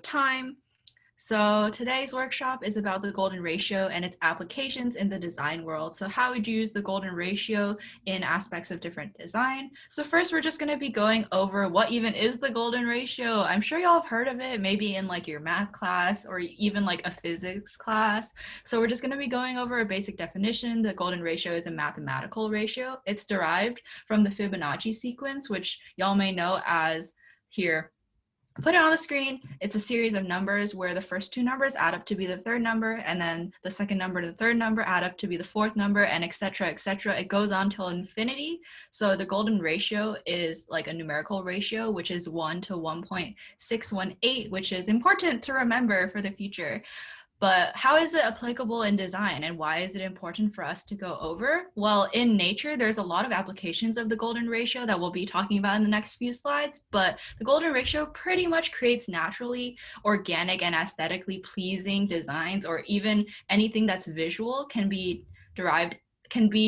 time. So today's workshop is about the golden ratio and its applications in the design world. So how would you use the golden ratio in aspects of different design? So first, we're just going to be going over what even is the golden ratio. I'm sure y'all have heard of it, maybe in like your math class or even like a physics class. So we're just going to be going over a basic definition. The golden ratio is a mathematical ratio. It's derived from the Fibonacci sequence, which y'all may know as here. Put it on the screen. It's a series of numbers where the first two numbers add up to be the third number, and then the second number to the third number add up to be the fourth number, and etc., etc. It goes on till infinity. So the golden ratio is like a numerical ratio, which is 1 to 1.618, which is important to remember for the future. But how is it applicable in design, and why is it important for us to go over? Well, in nature, there's a lot of applications of the golden ratio that we'll be talking about in the next few slides, but the golden ratio pretty much creates naturally organic and aesthetically pleasing designs, or even anything that's visual can be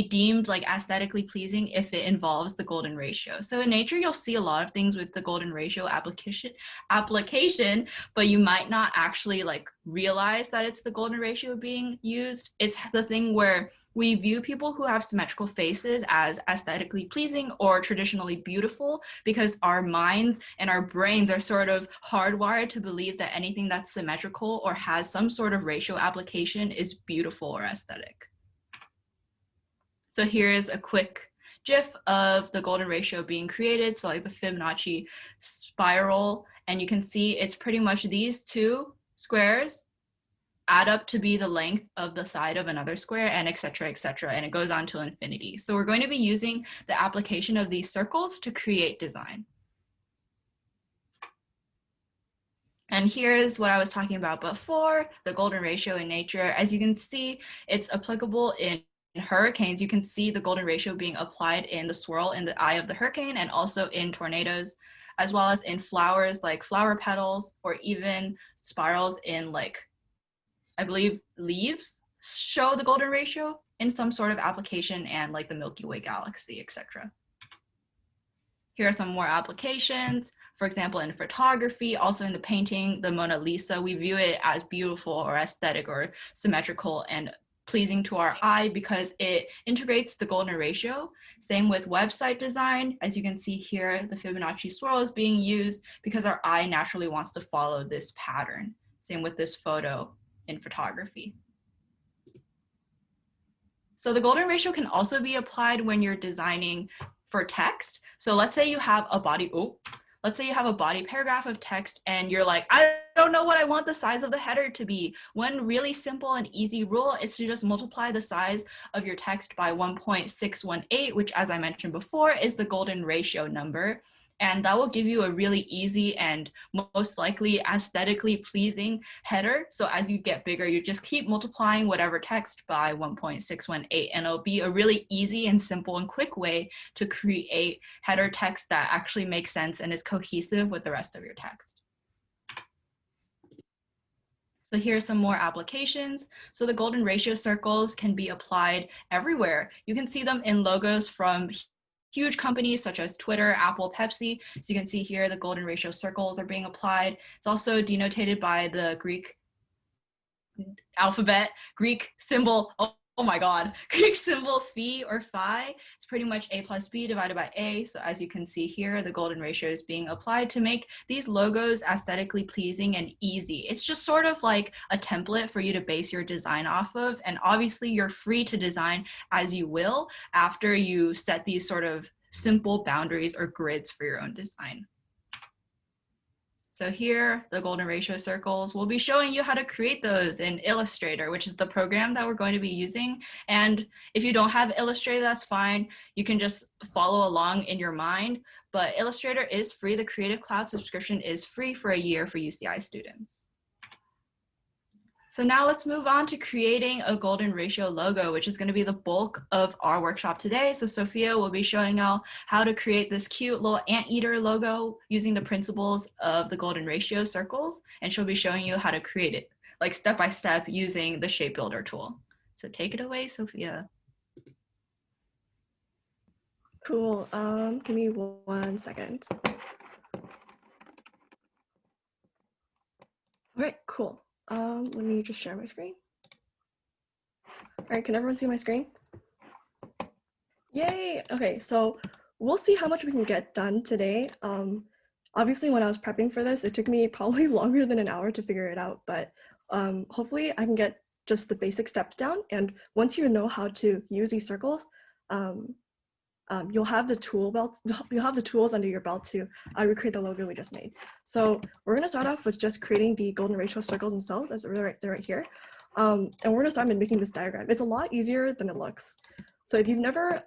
deemed like aesthetically pleasing if it involves the golden ratio. So in nature, you'll see a lot of things with the golden ratio application, but you might not actually like realize that it's the golden ratio being used. It's the thing where we view people who have symmetrical faces as aesthetically pleasing or traditionally beautiful because our minds and our brains are sort of hardwired to believe that anything that's symmetrical or has some sort of ratio application is beautiful or aesthetic. So here's a quick GIF of the golden ratio being created. So like the Fibonacci spiral, and you can see it's pretty much these two squares add up to be the length of the side of another square, and etc., etc., and it goes on to infinity. So we're going to be using the application of these circles to create design. And here's what I was talking about before, the golden ratio in nature. As you can see, it's applicable in hurricanes. You can see the golden ratio being applied in the swirl in the eye of the hurricane, and also in tornadoes, as well as in flowers like flower petals, or even spirals in like, I believe, leaves show the golden ratio in some sort of application, and like the Milky Way galaxy, etc. Here are some more applications. For example, in photography, also in the painting, the Mona Lisa, we view it as beautiful or aesthetic or symmetrical and pleasing to our eye because it integrates the golden ratio. Same with website design. As you can see here, the Fibonacci swirl is being used because our eye naturally wants to follow this pattern. Same with this photo in photography. So the golden ratio can also be applied when you're designing for text. So let's say you have a body paragraph of text and you're like, I don't know what I want the size of the header to be. One really simple and easy rule is to just multiply the size of your text by 1.618, which, as I mentioned before, is the golden ratio number. And that will give you a really easy and most likely aesthetically pleasing header. So as you get bigger, you just keep multiplying whatever text by 1.618, and it'll be a really easy and simple and quick way to create header text that actually makes sense and is cohesive with the rest of your text. So here's some more applications. So the golden ratio circles can be applied everywhere. You can see them in logos from huge companies such as Twitter, Apple, Pepsi. So you can see here the golden ratio circles are being applied. It's also denoted by the Greek alphabet, Greek symbol, oh my God, Greek symbol phi or phi. It's pretty much a plus b divided by a. So as you can see here, the golden ratio is being applied to make these logos aesthetically pleasing and easy. It's just sort of like a template for you to base your design off of. And obviously you're free to design as you will after you set these sort of simple boundaries or grids for your own design. So here, the golden ratio circles, we'll be showing you how to create those in Illustrator, which is the program that we're going to be using. And if you don't have Illustrator, that's fine. You can just follow along in your mind, but Illustrator is free. The Creative Cloud subscription is free for a year for UCI students. So now let's move on to creating a golden ratio logo, which is going to be the bulk of our workshop today. So Sophia will be showing y'all how to create this cute little anteater logo using the principles of the golden ratio circles. And she'll be showing you how to create it, like step by step, using the shipbuilder tool. So take it away, Sophia. Cool. Give me 1 second. Cool. Let me just share my screen. All right, can everyone see my screen? Yay! Okay, so we'll see how much we can get done today. Obviously, when I was prepping for this, it took me probably longer than an hour to figure it out, but hopefully I can get just the basic steps down. And once you know how to use these circles, you'll have the tools under your belt to recreate the logo we just made. So we're gonna start off with just creating the golden ratio circles themselves, as they're right here. And we're gonna start by making this diagram. It's a lot easier than it looks. So if you've never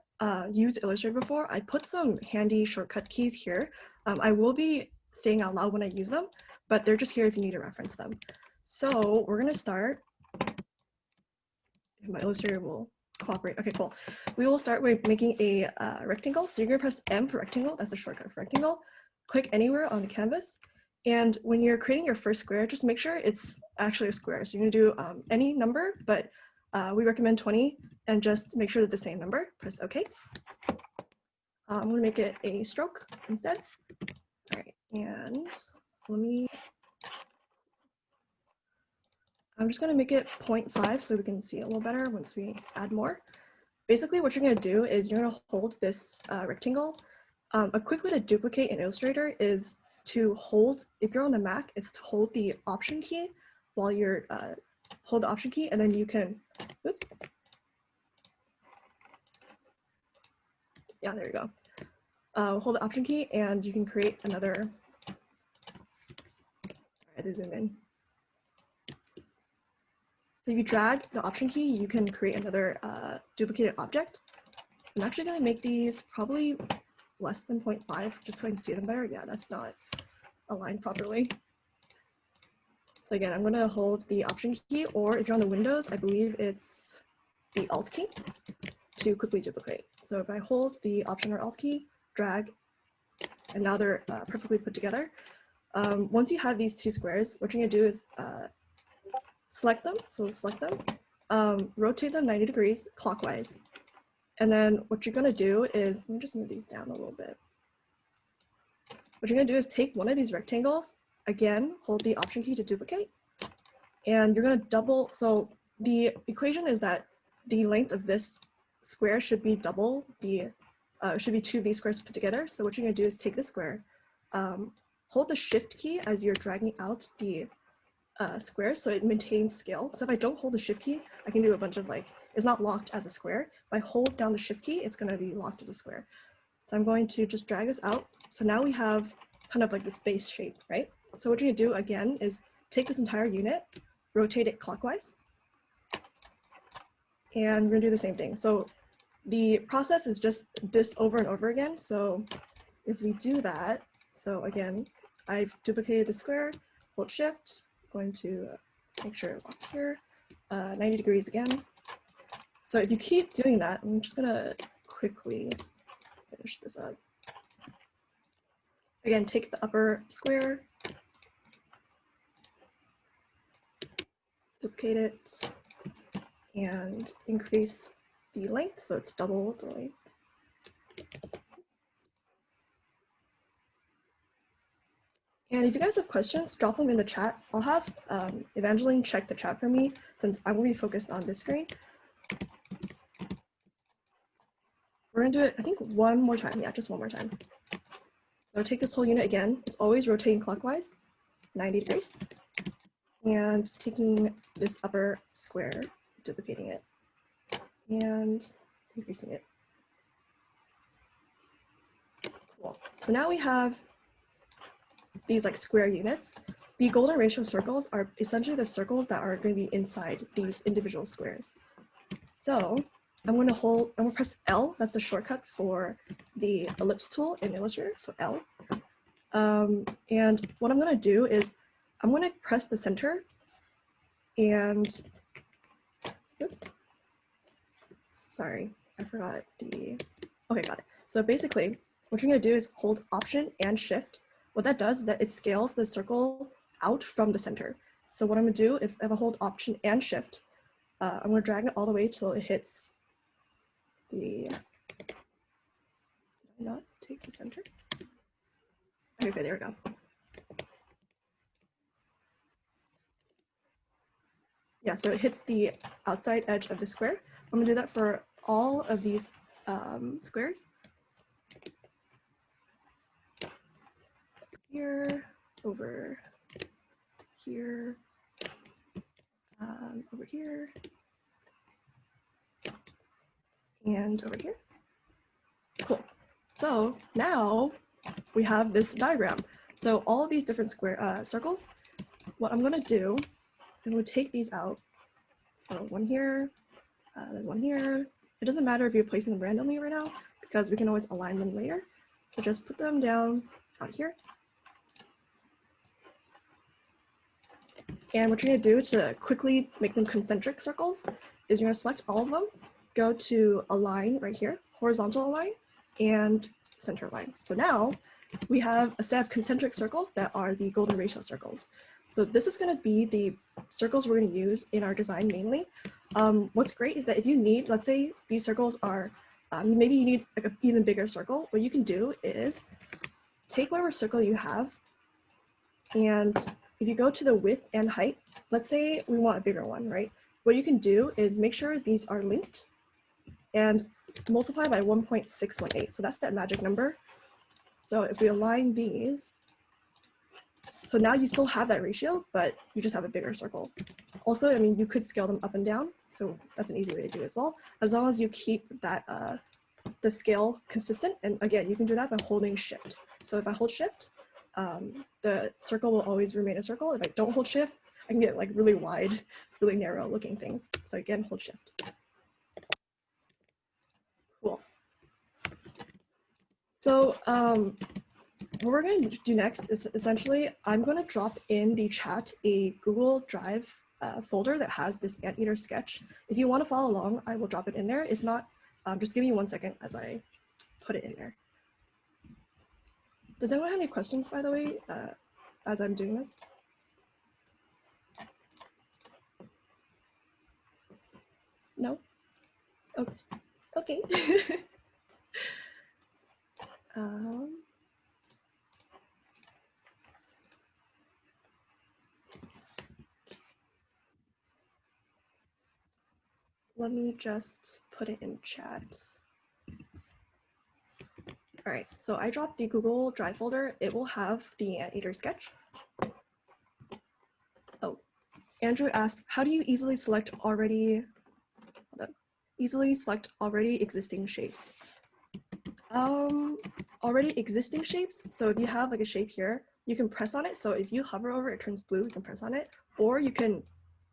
used Illustrator before, I put some handy shortcut keys here. I will be saying out loud when I use them, but they're just here if you need to reference them. So we're gonna start, if my Illustrator will cooperate. Okay, cool. We will start with making a rectangle. So you're gonna press M for rectangle, that's a shortcut for rectangle. Click anywhere on the canvas. And when you're creating your first square, just make sure it's actually a square. So you're gonna do any number, but we recommend 20, and just make sure it's the same number. Press OK. I'm gonna make it a stroke instead. All right, and I'm just gonna make it 0.5 so we can see a little better once we add more. Basically, what you're gonna do is you're gonna hold this rectangle. A quick way to duplicate in Illustrator is to hold, if you're on the Mac, it's to hold the Option key while you're, hold the Option key, and then you can, oops. Yeah, there you go. Hold the Option key and you can create another, sorry, I had to zoom in. So if you drag the Option key, you can create another duplicated object. I'm actually gonna make these probably less than 0.5, just so I can see them better. Yeah, that's not aligned properly. So again, I'm gonna hold the Option key, or if you're on the Windows, I believe it's the Alt key to quickly duplicate. So if I hold the Option or Alt key, drag, and now they're perfectly put together. Once you have these two squares, what you're gonna do is select them, rotate them 90 degrees clockwise. And then what you're gonna do is, let me just move these down a little bit. What you're gonna do is take one of these rectangles, again, hold the Option key to duplicate, and you're gonna double, so the equation is that the length of this square should be double the, should be two of these squares put together. So what you're gonna do is take the square, hold the Shift key as you're dragging out the square so it maintains scale. So if I don't hold the Shift key, I can do a bunch of it's not locked as a square. If I hold down the Shift key, it's gonna be locked as a square. So I'm going to just drag this out. So now we have kind of like this base shape, right? So what you're gonna do again is take this entire unit, rotate it clockwise, and we're gonna do the same thing. So the process is just this over and over again. So if we do that, so again, I've duplicated the square, hold Shift, going to make sure it's locked here, 90 degrees again. So if you keep doing that, I'm just gonna quickly finish this up. Again, take the upper square, duplicate it, and increase the length so it's double the length. And if you guys have questions, drop them in the chat. I'll have Evangeline check the chat for me since I will be focused on this screen. We're gonna do it, I think, one more time. Yeah, just one more time. So take this whole unit again. It's always rotating clockwise, 90 degrees. And taking this upper square, duplicating it, and increasing it. Cool. So now we have these square units. The golden ratio circles are essentially the circles that are going to be inside these individual squares. So I'm going to press L. That's the shortcut for the ellipse tool in Illustrator. So L. And what I'm going to do is I'm going to press the center and, oops, sorry, I forgot the, okay, got it. So basically what you're going to do is hold Option and Shift. What that does is that it scales the circle out from the center. So what I'm going to do, if I hold Option and Shift, I'm going to drag it all the way till it hits the, did I not take the center? Okay, there we go. Yeah, so it hits the outside edge of the square. I'm gonna do that for all of these squares. Here, over here, over here, and over here. Cool. So now we have this diagram. So all of these different square circles, what I'm gonna do is I'm gonna take these out. So one here, there's one here. It doesn't matter if you're placing them randomly right now because we can always align them later. So just put them down out here. And what you're gonna do to quickly make them concentric circles is you're gonna select all of them, go to align right here, horizontal align, and center align. So now we have a set of concentric circles that are the golden ratio circles. So this is gonna be the circles we're gonna use in our design mainly. What's great is that if you need, let's say these circles are, maybe you need like an even bigger circle, what you can do is take whatever circle you have, and if you go to the width and height, let's say we want a bigger one, right? What you can do is make sure these are linked and multiply by 1.618. So that's that magic number. So if we align these, so now you still have that ratio, but you just have a bigger circle. Also, I mean, you could scale them up and down. So that's an easy way to do it as well, as long as you keep that the scale consistent. And again, you can do that by holding shift. So if I hold shift, the circle will always remain a circle. If I don't hold shift, I can get like really wide, really narrow looking things. So again, hold shift. Cool. So what we're going to do next is essentially, I'm going to drop in the chat a Google Drive folder that has this anteater sketch. If you want to follow along, I will drop it in there. If not, just give me 1 second as I put it in there. Does anyone have any questions, by the way, as I'm doing this? No? Okay. Okay. Let me just put it in chat. All right, so I dropped the Google Drive folder. It will have the anteater sketch. Oh, Andrew asked, how do you easily select already existing shapes? Already existing shapes. So if you have like a shape here, you can press on it. So if you hover over, it turns blue, you can press on it, or you can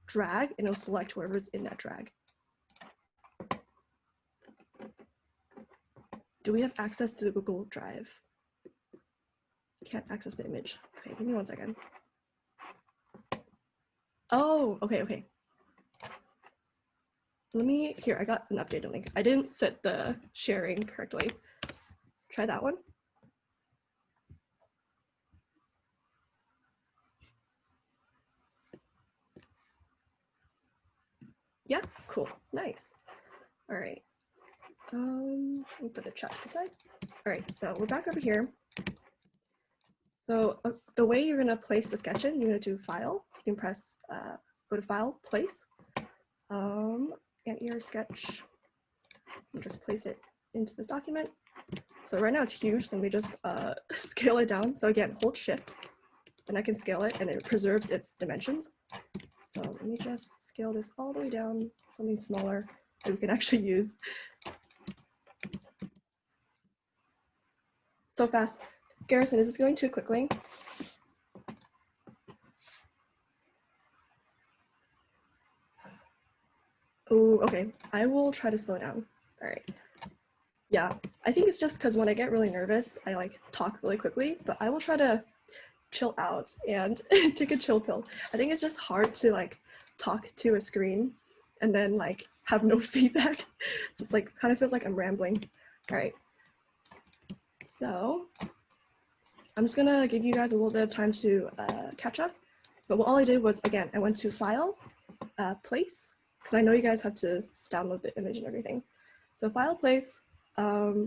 drag and it'll select whoever's in that drag. Do we have access to the Google Drive? Can't access the image. Okay, give me 1 second. Oh, okay. Here, I got an updated link. I didn't set the sharing correctly. Try that one. Yeah, cool, nice. All right, let me put the chat to the side. All right, so we're back over here. So the way you're gonna place the sketch in, you're gonna do File. You can press, go to File, Place, anteater sketch, and just place it into this document. So right now it's huge, so let me just scale it down. So again, hold Shift, and I can scale it, and it preserves its dimensions. So let me just scale this all the way down, something smaller that we can actually use. So fast. Garrison, is this going too quickly? Oh, okay. I will try to slow down. All right. Yeah, I think it's just because when I get really nervous, I like talk really quickly, but I will try to chill out and take a chill pill. I think it's just hard to like talk to a screen and then like have no feedback. It's like kind of feels like I'm rambling. All right. So I'm just gonna give you guys a little bit of time to catch up. But all I did was, again, I went to File, Place, because I know you guys have to download the image and everything. So File, Place,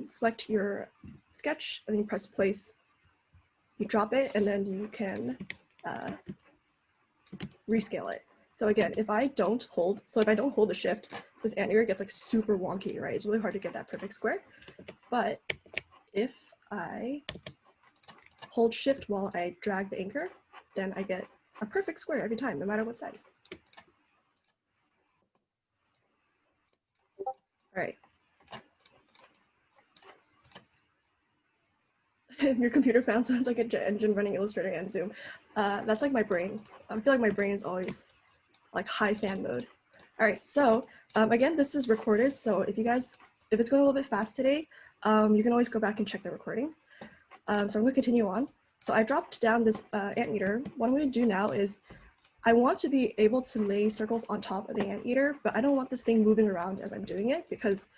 select your sketch, and then you press Place. You drop it, and then you can rescale it. So again, if I don't hold the shift, this anteater gets like super wonky, right? It's really hard to get that perfect square. But if I hold shift while I drag the anchor, then I get a perfect square every time, no matter what size. All right. Your computer fan sounds like a jet engine running Illustrator and Zoom. That's like my brain. I feel like my brain is always like high fan mode. All right, so again, this is recorded. So if it's going a little bit fast today, you can always go back and check the recording. So I'm gonna continue on. So I dropped down this anteater. What I'm gonna do now is I want to be able to lay circles on top of the anteater, but I don't want this thing moving around as I'm doing it because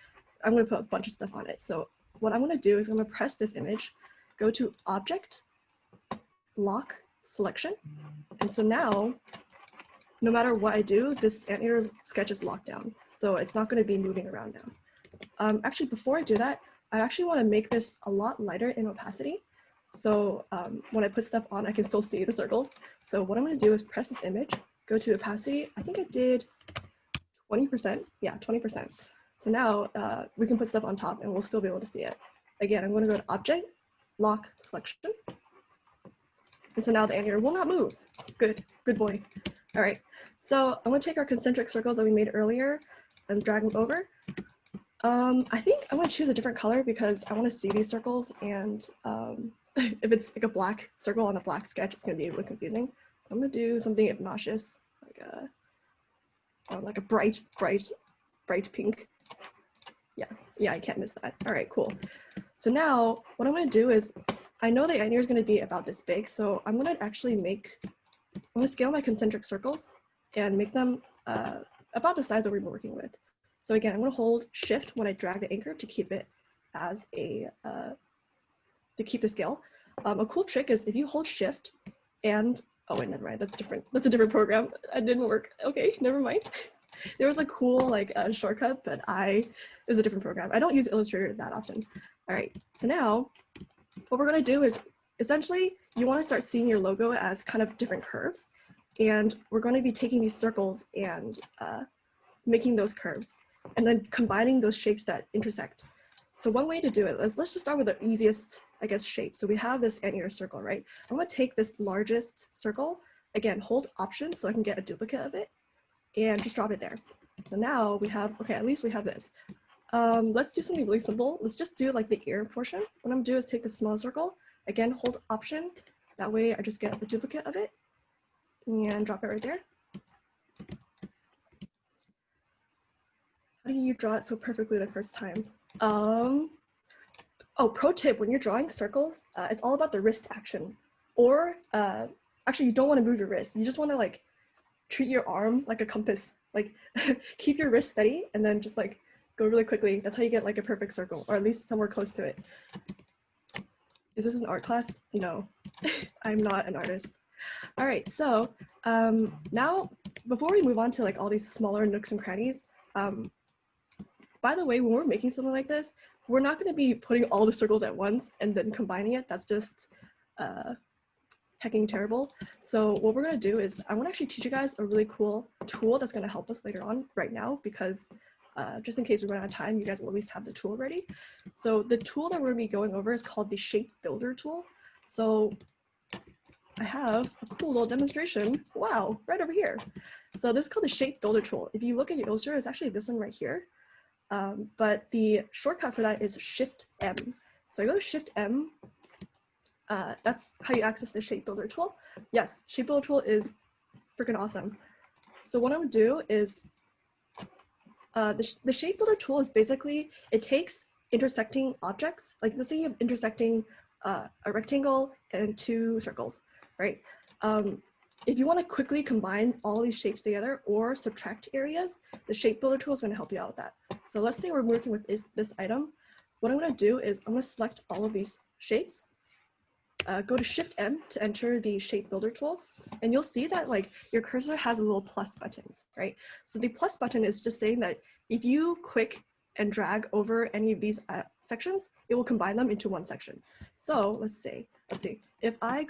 I'm gonna put a bunch of stuff on it. So what I'm gonna do is I'm gonna press this image, go to Object, Lock, Selection. And so now, no matter what I do, this anteater sketch is locked down. So it's not gonna be moving around now. Actually, before I do that, I actually wanna make this a lot lighter in opacity. So when I put stuff on, I can still see the circles. So what I'm gonna do is press this image, go to opacity. I think I did 20%, yeah, 20%. So now we can put stuff on top and we'll still be able to see it. Again, I'm gonna go to Object, Lock, Selection. And so now the anteater will not move. Good boy. All right, so I'm gonna take our concentric circles that we made earlier and drag them over. I think I'm gonna choose a different color because I wanna see these circles, and if it's like a black circle on a black sketch, it's gonna be really confusing. So I'm gonna do something obnoxious, like a bright pink. Yeah, I can't miss that. All right, cool. So now what I'm gonna do is, I know the anteater is gonna be about this big, so I'm gonna scale my concentric circles and make them about the size that we're working with. So again, I'm gonna hold shift when I drag the anchor to keep it as to keep the scale. A cool trick is if you hold shift and, oh wait, never mind, that's a different program. It didn't work. Okay, never mind. There was a cool shortcut, but it was a different program. I don't use Illustrator that often. All right, so now what we're gonna do is, essentially, you wanna start seeing your logo as kind of different curves. And we're gonna be taking these circles and making those curves, and then combining those shapes that intersect. So one way to do it, let's just start with the easiest, I guess, shape. So we have this anteater circle, right? I'm gonna take this largest circle, again, hold Option so I can get a duplicate of it, and just drop it there. So now we have, okay, at least we have this. Let's do something really simple. Let's just do like the ear portion. What I'm gonna do is take this small circle, again, hold Option. That way I just get the duplicate of it and drop it right there. How do you draw it so perfectly the first time? Oh, pro tip, when you're drawing circles, it's all about the wrist action. Or actually, you don't want to move your wrist. You just want to like treat your arm like a compass. Like keep your wrist steady and then just like go really quickly. That's how you get like a perfect circle, or at least somewhere close to it. Is this an art class? No, I'm not an artist. All right, so now before we move on to like all these smaller nooks and crannies, by the way, when we're making something like this, we're not going to be putting all the circles at once and then combining it. That's just hecking terrible. So what we're going to do is I want to actually teach you guys a really cool tool that's going to help us later on right now, because just in case we run out of time, you guys will at least have the tool ready. So the tool that we're going to be going over is called the shape builder tool. So I have a cool little demonstration. Wow, right over here. So this is called the shape builder tool. If you look at your Illustrator, it's actually this one right here. But the shortcut for that is Shift M. So I go to Shift M. That's how you access the shape builder tool. Yes, shape builder tool is freaking awesome. So what I'm gonna do is, the shape builder tool is basically, it takes intersecting objects, like let's say you have intersecting a rectangle and two circles, right? If you want to quickly combine all these shapes together or subtract areas, the shape builder tool is going to help you out with that. So let's say we're working with this item. What I'm going to do is I'm going to select all of these shapes, go to Shift M to enter the shape builder tool, and you'll see that like your cursor has a little plus button, right? So the plus button is just saying that if you click and drag over any of these sections, it will combine them into one section. So let's see, if I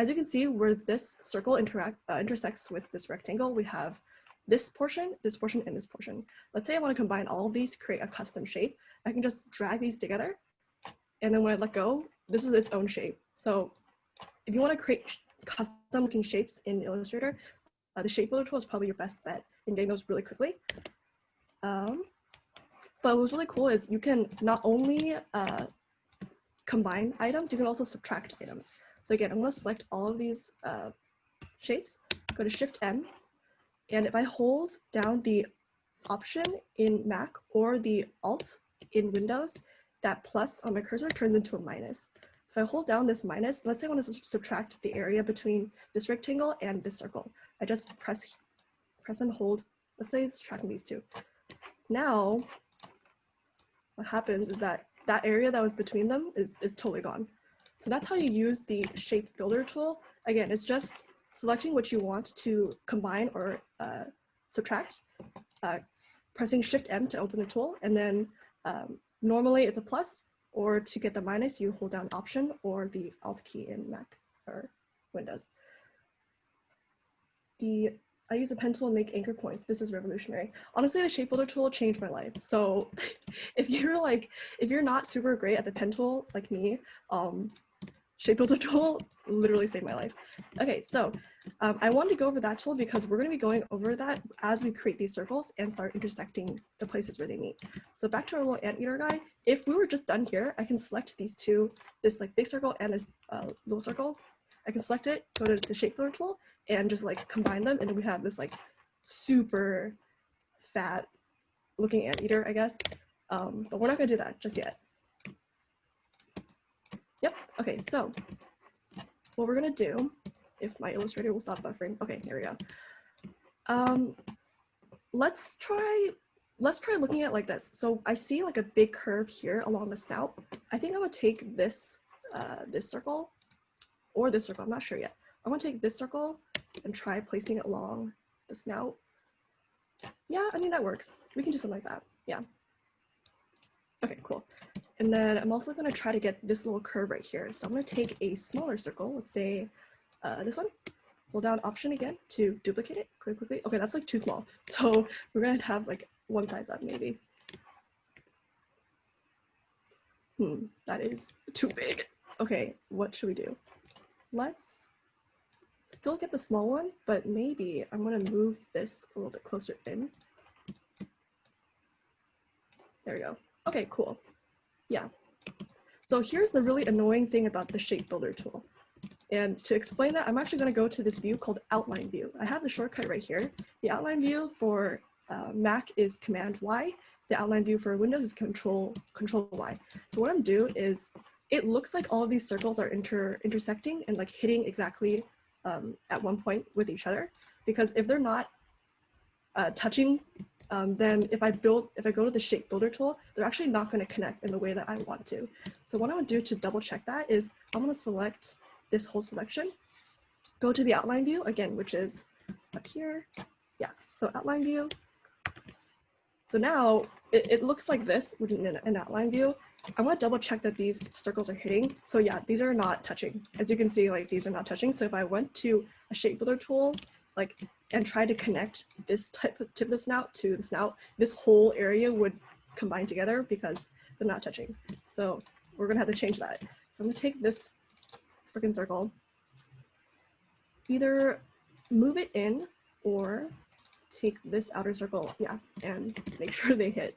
as you can see, where this circle intersects with this rectangle, we have this portion, and this portion. Let's say I want to combine all of these, create a custom shape. I can just drag these together, and then when I let go, this is its own shape. So if you want to create custom looking shapes in Illustrator, the shape builder tool is probably your best bet in getting those really quickly. But what's really cool is you can not only combine items, you can also subtract items. So again, I'm going to select all of these shapes, go to Shift M, and if I hold down the Option in Mac or the Alt in Windows, that plus on my cursor turns into a minus. So I hold down this minus, let's say I want to subtract the area between this rectangle and this circle. I just press and hold, let's say it's subtracting these two. Now, what happens is that that area that was between them is totally gone. So that's how you use the shape builder tool. Again, it's just selecting what you want to combine or subtract, pressing Shift M to open the tool, and then normally it's a plus, or to get the minus, you hold down Option or the Alt key in Mac or Windows. I use a pen tool to make anchor points. This is revolutionary. Honestly, the shape builder tool changed my life. So if you're not super great at the pen tool like me, shape builder tool literally saved my life. Okay, so I wanted to go over that tool because we're going to be going over that as we create these circles and start intersecting the places where they meet. So back to our little anteater guy. If we were just done here, I can select these two, this like big circle and this little circle. I can select it, go to the shape builder tool, and just like combine them, and then we have this like super fat looking anteater, I guess. But we're not gonna do that just yet. Yep, okay, so what we're gonna do, if my Illustrator will stop buffering, okay, here we go. Let's try looking at it like this. So I see like a big curve here along the snout. I think I'm gonna take this, this circle, or this circle, I'm not sure yet. I'm gonna take this circle and try placing it along the snout. Yeah, I mean, that works. We can do something like that, yeah. Okay, cool. And then I'm also gonna try to get this little curve right here. So I'm gonna take a smaller circle, let's say this one, hold down Option again to duplicate it quickly. Okay, that's like too small. So we're gonna have like one size up maybe. That is too big. Okay, what should we do? Let's still get the small one, but maybe I'm gonna move this a little bit closer in. There we go. Okay, cool. Yeah. So here's the really annoying thing about the shape builder tool. And to explain that, I'm actually gonna go to this view called outline view. I have the shortcut right here. The outline view for Mac is Command Y. The outline view for Windows is Control Y. So what I'm gonna do is, it looks like all of these circles are intersecting and like hitting exactly at one point with each other, because if they're not touching, then if I go to the shape builder tool, they're actually not going to connect in the way that I want to. So what I would do to double check that is I'm going to select this whole selection, go to the outline view again, which is up here. Yeah, so outline view. So now it looks like this within an outline view. I want to double check that these circles are hitting. So yeah, these are not touching. As you can see, like these are not touching. So if I went to a shape builder tool, like, and tried to connect this tip of the snout to the snout, this whole area would combine together because they're not touching. So we're gonna have to change that. So I'm gonna take this freaking circle, either move it in or take this outer circle, yeah, and make sure they hit.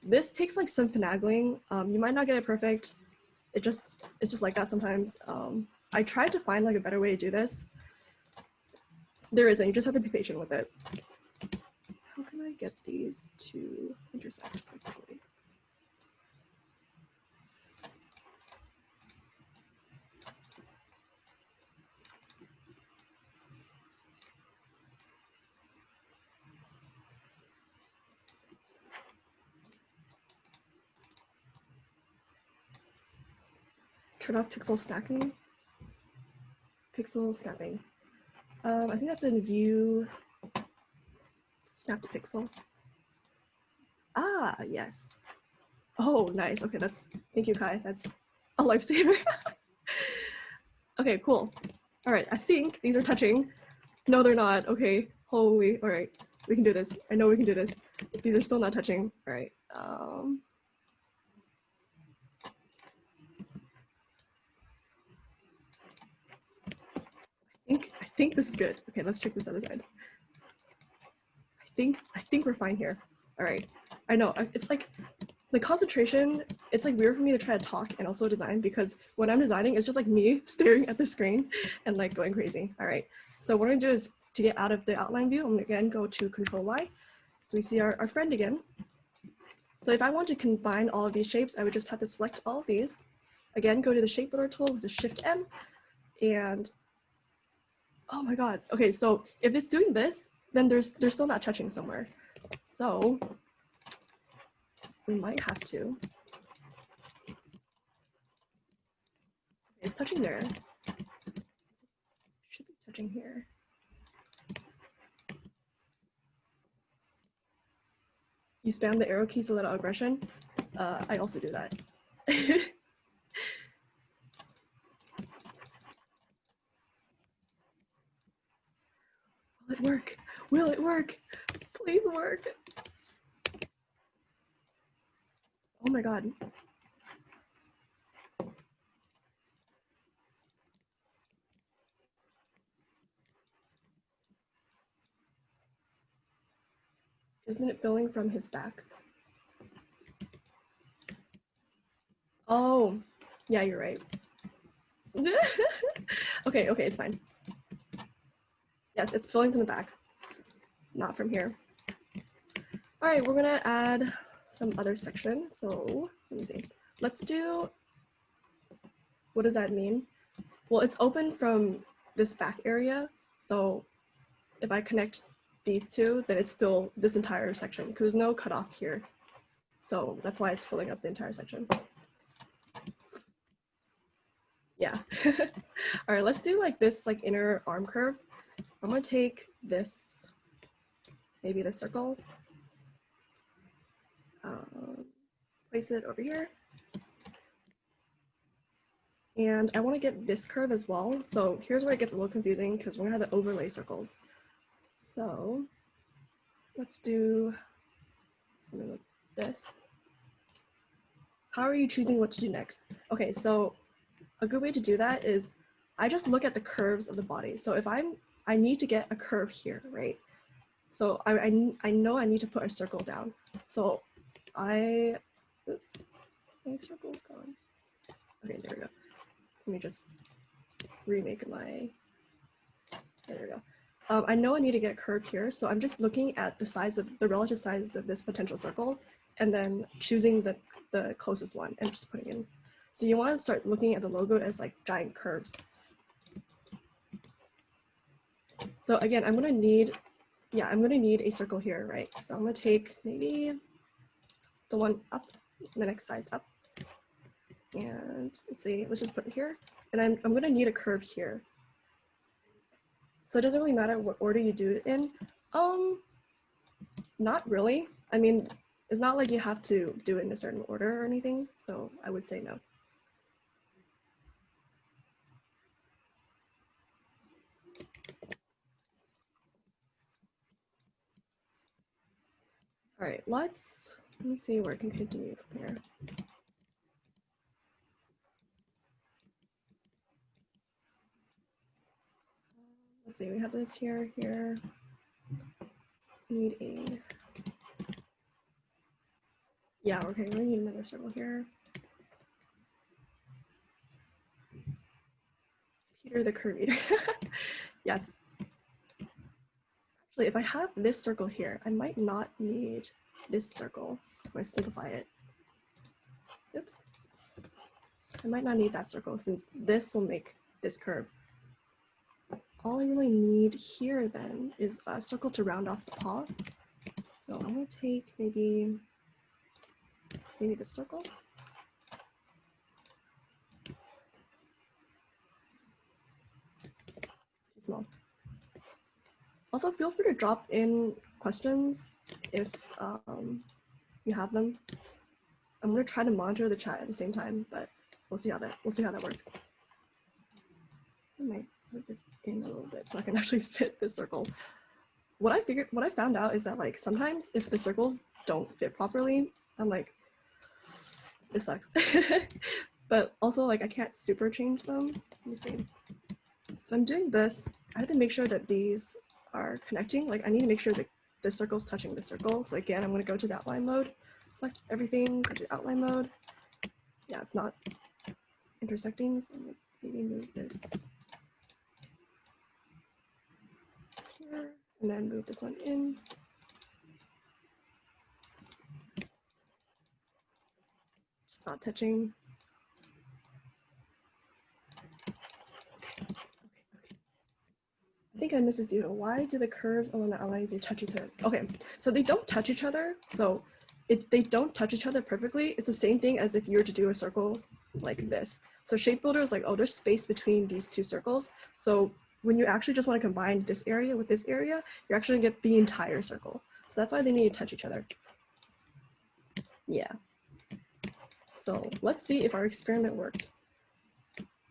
This takes like some finagling. You might not get it perfect. It's just like that sometimes. I tried to find like a better way to do this. There isn't, you just have to be patient with it. How can I get these to intersect perfectly? Turn off pixel stacking. Pixel snapping. I think that's in view, snap to pixel. Ah, yes. Oh, nice. Okay, thank you, Kai. That's a lifesaver. Okay, cool. All right, I think these are touching. No, they're not. Okay, holy. All right, we can do this. I know we can do this. These are still not touching. All right. I think this is good. Okay, let's check this other side. I think we're fine here. All right. I know it's like the concentration. It's like weird for me to try to talk and also design because when I'm designing, it's just like me staring at the screen and like going crazy. All right. So what I'm gonna do is to get out of the outline view, I'm gonna again go to Control Y. So we see our friend again. So if I want to combine all of these shapes, I would just have to select all of these. Again, go to the shape builder tool with the Shift M, and oh my god. Okay, so if it's doing this, then they're still not touching somewhere. So we might have to. It's touching there. Should be touching here. You spam the arrow keys to let out aggression. I also do that. Will it work? Will it work? Please work. Oh my god. Isn't it filling from his back? Oh, yeah, you're right. Okay, it's fine. Yes, it's filling from the back, not from here. All right, we're gonna add some other section. So let me see. Let's do, what does that mean? Well, it's open from this back area. So if I connect these two, then it's still this entire section because there's no cutoff here. So that's why it's filling up the entire section. Yeah. All right, let's do like this like inner arm curve. I'm gonna take this, maybe this circle, place it over here. And I want to get this curve as well. So here's where it gets a little confusing because we're gonna have the overlay circles. So let's do something like this. How are you choosing what to do next? Okay, so a good way to do that is I just look at the curves of the body. So if I need to get a curve here, right? So I know I need to put a circle down. So oops, my circle's gone. Okay, there we go. Let me just remake my, there we go. I know I need to get a curve here, so I'm just looking at the relative size of this potential circle, and then choosing the closest one and just putting in. So you want to start looking at the logo as like giant curves. So again, I'm gonna need a circle here, right? So I'm gonna take maybe the one up, the next size up, and let's just put it here, and I'm gonna need a curve here. So it doesn't really matter what order you do it in. Not really. I mean, it's not like you have to do it in a certain order or anything, so I would say no. All right, let me see where I can continue from here. Let's see, we have this here. Need a, yeah, okay, we need another circle here. Peter the curve eater. Yes. Actually, if I have this circle here, I might not need this circle. I'm going to simplify it. Oops. I might not need that circle since this will make this curve. All I really need here then is a circle to round off the paw. So I'm going to take maybe this circle. Too small. Also, feel free to drop in questions if you have them. I'm going to try to monitor the chat at the same time, but we'll see how that works. I might move this in a little bit so I can actually fit this circle. What I found out is that like sometimes if the circles don't fit properly, I'm like, this sucks. But also like I can't super change them. Let me see. So I'm doing this. I have to make sure that these are connecting. Like I need to make sure that the circle's touching the circle. So again, I'm going to go to the outline mode, select everything, go to outline mode. Yeah, it's not intersecting, so I'm going to maybe move this here and then move this one in. Just not touching. Okay. I think I missed this detail. Why do the curves along the outlines touch each other? Okay, so they don't touch each other. So they don't touch each other perfectly. It's the same thing as if you were to do a circle like this. So shipbuilder is like, oh, there's space between these two circles. So when you actually just want to combine this area with this area, you're actually gonna get the entire circle. So that's why they need to touch each other. Yeah. So let's see if our experiment worked.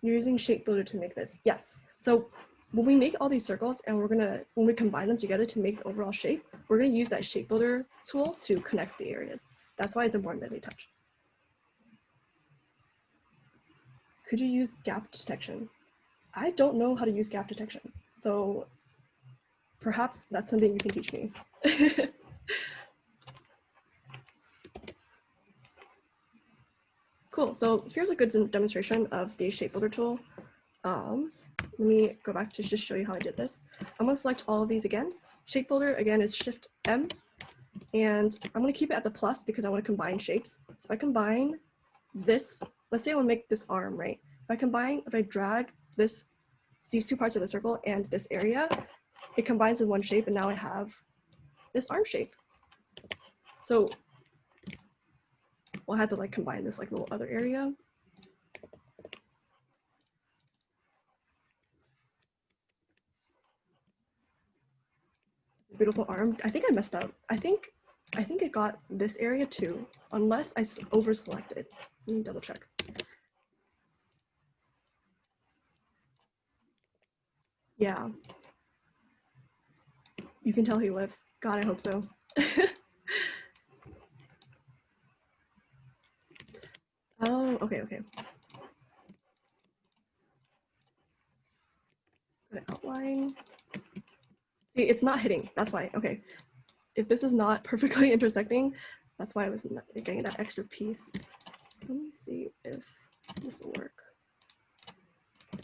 You're using shipbuilder to make this. Yes. So when we make all these circles and when we combine them together to make the overall shape, we're gonna use that shipbuilder tool to connect the areas. That's why it's important that they touch. Could you use gap detection? I don't know how to use gap detection. So perhaps that's something you can teach me. Cool, so here's a good demonstration of the shipbuilder tool. Let me go back to just show you how I did this. I'm gonna select all of these again. Shipbuilder again is Shift M, and I'm gonna keep it at the plus because I wanna combine shapes. So if I combine this, let's say I wanna make this arm, right? If I drag these two parts of the circle and this area, it combines in one shape, and now I have this arm shape. So we'll have to like combine this like little other area. Beautiful arm. I think I messed up. I think it got this area too, unless I over selected. Let me double check. Yeah. You can tell he lifts. God, I hope so. Oh, okay. Gonna outline. See, it's not hitting. That's why. Okay. If this is not perfectly intersecting, that's why I was getting that extra piece. Let me see if this will work. I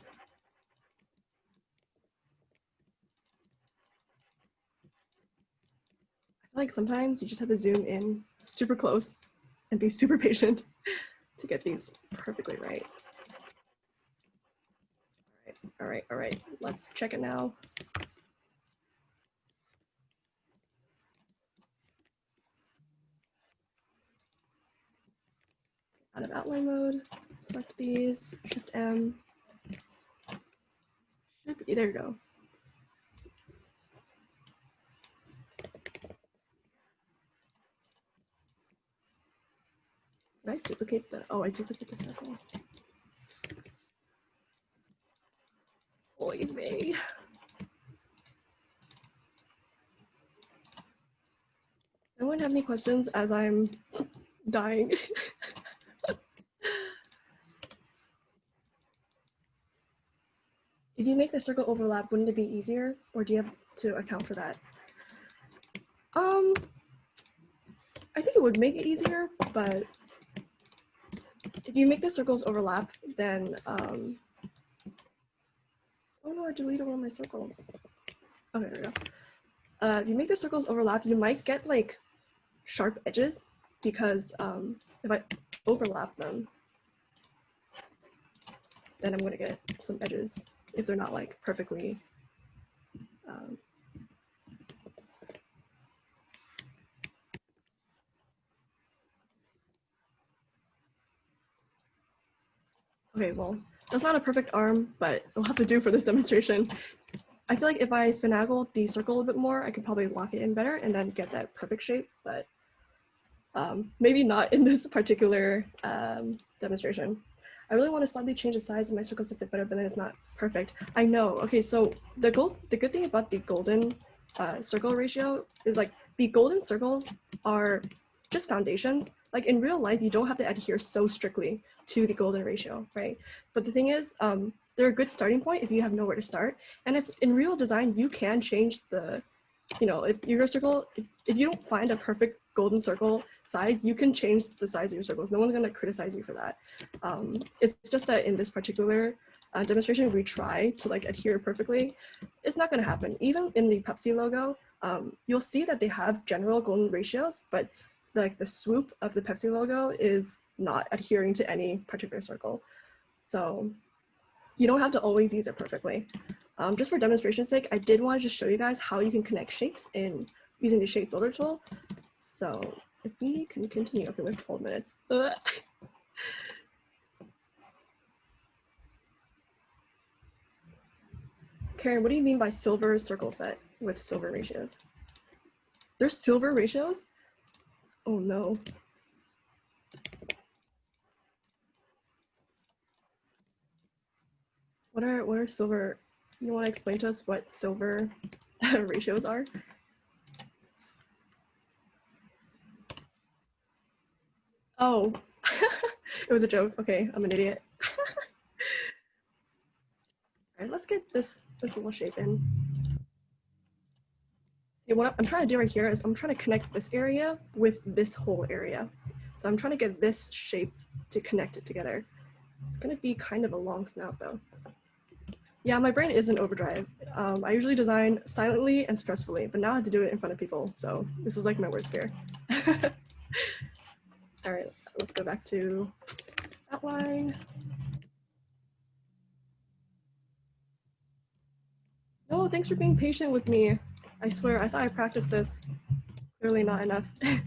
feel like sometimes you just have to zoom in super close and be super patient to get these perfectly right. All right. Let's check it now. Out of outline mode, select these, Shift M. Should be, there you go. Did I duplicate I duplicate the circle. Oy vey. Anyone have any questions as I'm dying? If you make the circle overlap, wouldn't it be easier, or do you have to account for that? I think it would make it easier, but if you make the circles overlap, then oh no, I deleted one of my circles. Okay, there we go. If you make the circles overlap, you might get like sharp edges because if I overlap them, then I'm gonna get some edges if they're not like perfectly. Okay, well, that's not a perfect arm, but it'll have to do for this demonstration. I feel like if I finagle the circle a bit more, I could probably lock it in better and then get that perfect shape, but maybe not in this particular demonstration. I really want to slightly change the size of my circles to fit better, but then it's not perfect. I know. Okay, so the good thing about the golden circle ratio is like the golden circles are just foundations. Like in real life, you don't have to adhere so strictly to the golden ratio, right? But the thing is, they're a good starting point if you have nowhere to start. And if in real design, you can change the, if your circle, if you don't find a perfect golden circle size, you can change the size of your circles. No one's going to criticize you for that. It's just that in this particular demonstration, we try to like adhere perfectly. It's not going to happen. Even in the Pepsi logo, you'll see that they have general golden ratios, but like the swoop of the Pepsi logo is not adhering to any particular circle. So you don't have to always use it perfectly. Just for demonstration's sake, I did want to just show you guys how you can connect shapes in using the shape builder tool. So if we can continue, okay, we have 12 minutes. Karen, what do you mean by silver circle set with silver ratios? There's silver ratios? Oh no. What are silver? You want to explain to us what silver ratios are? Oh, it was a joke. Okay, I'm an idiot. All right, let's get this little shape in. See, what I'm trying to do right here is I'm trying to connect this area with this whole area. So I'm trying to get this shape to connect it together. It's gonna be kind of a long snout though. Yeah, my brain is in overdrive. I usually design silently and stressfully, but now I have to do it in front of people. So this is like my worst fear. All right, let's go back to outline. No, thanks for being patient with me. I swear, I thought I practiced this. Clearly not enough. See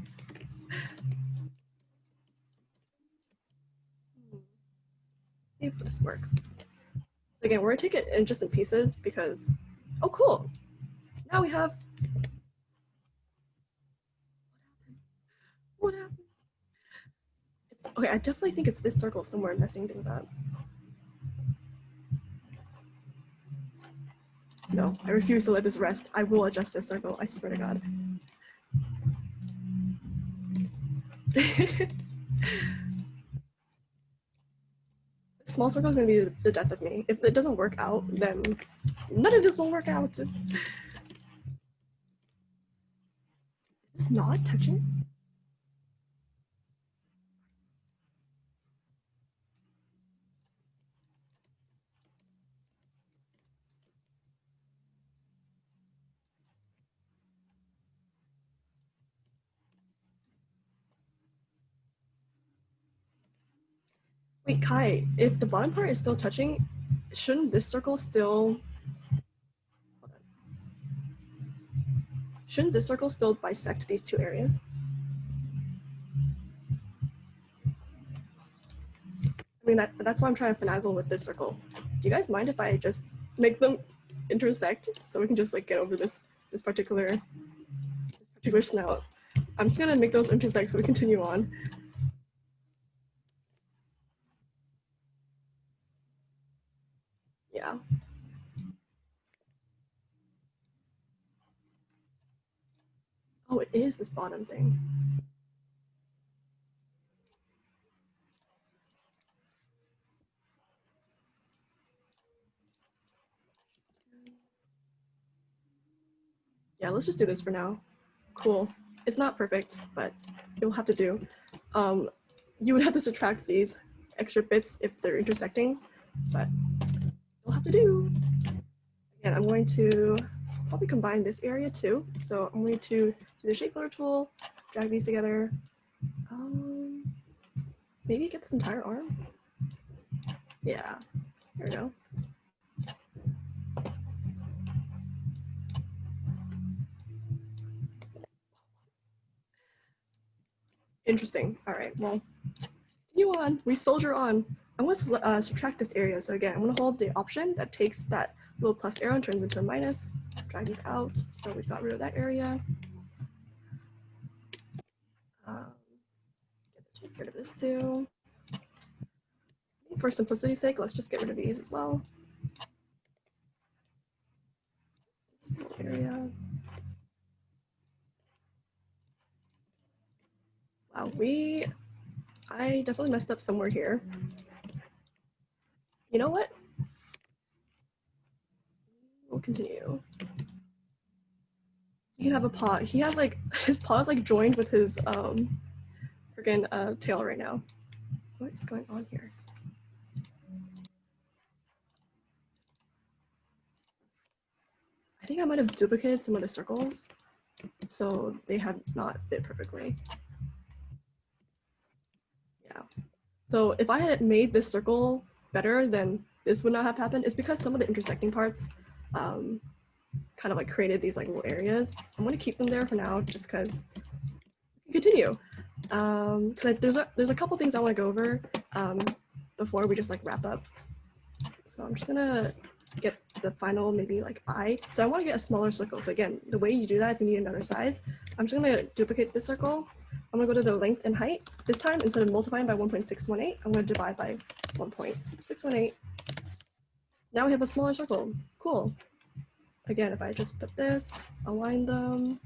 if this works. So again, we're gonna take it in just in pieces because, oh cool. Now we have, what happened? Okay, I definitely think it's this circle somewhere messing things up. No, I refuse to let this rest. I will adjust this circle, I swear to God. Small circle is gonna be the death of me. If it doesn't work out, then none of this will work out. It's not touching? Wait, Kai, if the bottom part is still touching, shouldn't this circle still, shouldn't this circle still bisect these two areas? I mean, that's why I'm trying to finagle with this circle. Do you guys mind if I just make them intersect so we can just like get over this particular snout? I'm just gonna make those intersect so we continue on. Yeah. Oh, it is this bottom thing. Yeah, let's just do this for now. Cool. It's not perfect, but you'll have to do. You would have to subtract these extra bits if they're intersecting, but you'll have to do. Again, I'm going to probably combine this area too. So I'm going to do the shape builder tool, drag these together. Maybe get this entire arm. Yeah, there we go. Interesting. All right, well, continue on. We soldier on. I'm going to subtract this area. So again, I'm going to hold the option that takes that little plus arrow and turns into a minus. Drag these out. So we've got rid of that area. Get rid of this too. for simplicity's sake, let's just get rid of these as well. This area. Wow, I definitely messed up somewhere here. You know what? We'll continue. He can have a paw. He has like, his paw is like joined with his freaking tail right now. What is going on here? I think I might have duplicated some of the circles, so they have not fit perfectly. Yeah. So if I had made this circle better, then this would not have happened. It's because some of the intersecting parts kind of like created these like little areas. I'm gonna keep them there for now, just because. Continue. Because there's a couple things I want to go over before we just like wrap up. So I'm just gonna get the final maybe like eye. So I want to get a smaller circle. So again, the way you do that, if you need another size, I'm just gonna duplicate this circle. I'm gonna go to the length and height. This time, instead of multiplying by 1.618, I'm gonna divide by 1.618. Now we have a smaller circle. Cool. Again, if I just put this, align them.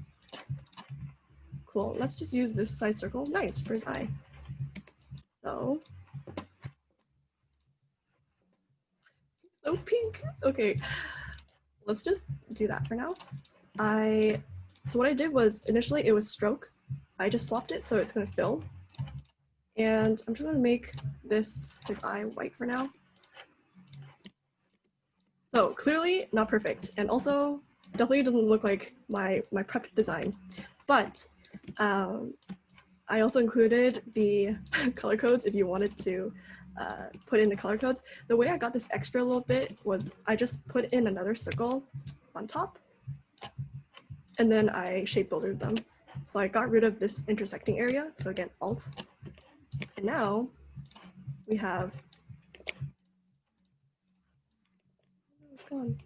Cool. Let's just use this size circle. Nice for his eye. So pink. Okay, let's just do that for now. So what I did was initially it was stroke. I just swapped it so it's gonna fill. And I'm just gonna make his eye white for now. So clearly not perfect, and also definitely doesn't look like my prep design. But I also included the color codes if you wanted to put in the color codes. The way I got this extra little bit was I just put in another circle on top, and then I shape buildered them. So I got rid of this intersecting area. So again, Alt. And now we have, it's gone.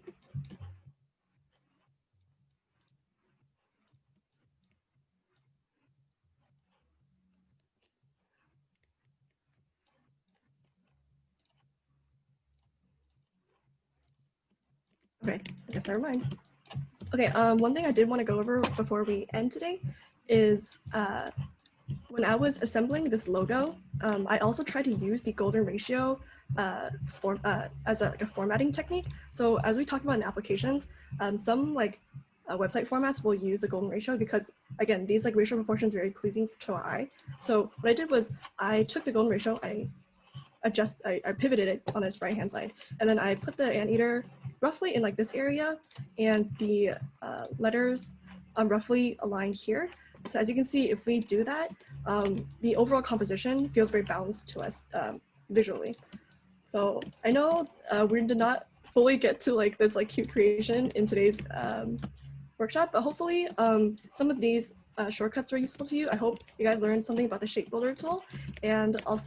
Okay, I guess never mind. Okay, one thing I did want to go over before we end today is when I was assembling this logo, I also tried to use the golden ratio as a formatting technique. So as we talked about in applications, some like website formats will use the golden ratio because again, these like ratio proportions are very pleasing to our eye. So what I did was I took the golden ratio, I pivoted it on its right hand side, and then I put the anteater roughly in like this area, and the letters roughly aligned here. So as you can see, if we do that, the overall composition feels very balanced to us visually. So I know we did not fully get to like this like cute creation in today's workshop, but hopefully some of these shortcuts were useful to you. I hope you guys learned something about the shape builder tool, and I'll